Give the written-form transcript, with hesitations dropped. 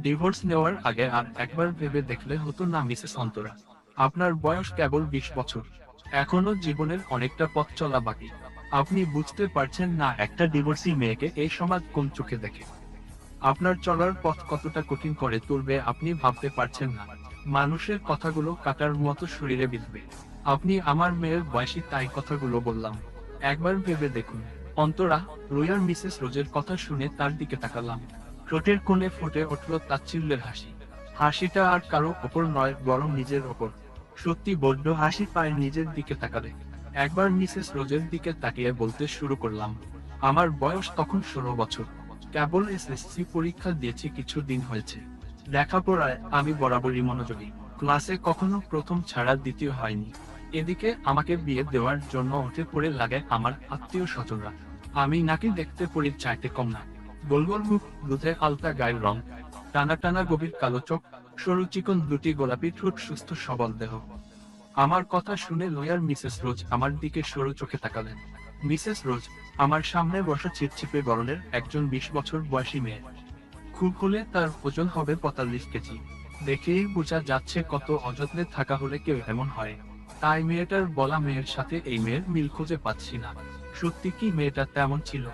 Divorce নেওয়ার আগে আর একবার ভেবে দেখলে হতো না মিসেস অন্তরা? আপনার বয়স কেবল 20 বছর, এখনো জীবনের অনেকটা পথ চলা বাকি। আপনি বুঝতে পারছেন না একটা ডিভোর্সি মেয়েকে এই সমাজ কোন চোখে দেখে? আপনার চলার পথ কতটা কঠিন করে তুলবে আপনি ভাবতে পারছেন না। মানুষের কথাগুলো কাটার মতো শরীরে বিঁধবে। আপনি আমার মেয়ের বয়সী, তাই কথাগুলো বললাম। একবার ভেবে দেখুন। অন্তরা, রোয়ার মিসেস রোজের কথা শুনে তার দিকে তাকালাম। ঠোঁটের কোণে ফুটে উঠল তাচ্ছিল্যের হাসি। হাসিটা আর কারো ওপর নয়, বরং নিজের ওপর। সত্যি বড্ড হাসি পায় নিজের দিকে তাকালে। একবার মিসেস রোজের দিকে তাকিয়ে বলতে শুরু করলাম, আমার বয়স তখন 16 বছর। কেবল এসএসসি পরীক্ষা দিয়েছি, কিছু দিন হয়েছে। লেখাপড়ায় আমি বরাবরই মনোযোগী। ক্লাসে কখনো প্রথম ছাড়া দ্বিতীয় হয়নি। এদিকে আমাকে বিয়ে দেওয়ার জন্য উঠে পড়ে লাগে আমার আত্মীয় স্বজনরা। আমি নাকি দেখতে পরীর চাইতে কম না। গোলগোল মুখ, দুধে আলতা গায়ের রং, টানা টানা গভীর কালো চোখ, সরু চিকন দুটি গোলাপি ঠোঁট, সুস্থ সবল দেহ। আমার কথা শুনে লয়ার মিসেস রোজ আমার দিকে সরু চোখে তাকালেন। মিসেস রোজ, আমার সামনে বসা চিপচিপে গড়নের একজন 20 বছর বয়সী মেয়ে। খুব হলে তার ওজন হবে 45 কেজি। দেখেই বোঝা যাচ্ছে কত অযত্নে থাকা হলে কেউ এমন হয়। তাই মেয়েটার বলা মেয়ের সাথে এই মেয়ের মিল খুঁজে পাচ্ছি না। সত্যি কি মেয়েটা তেমন ছিল?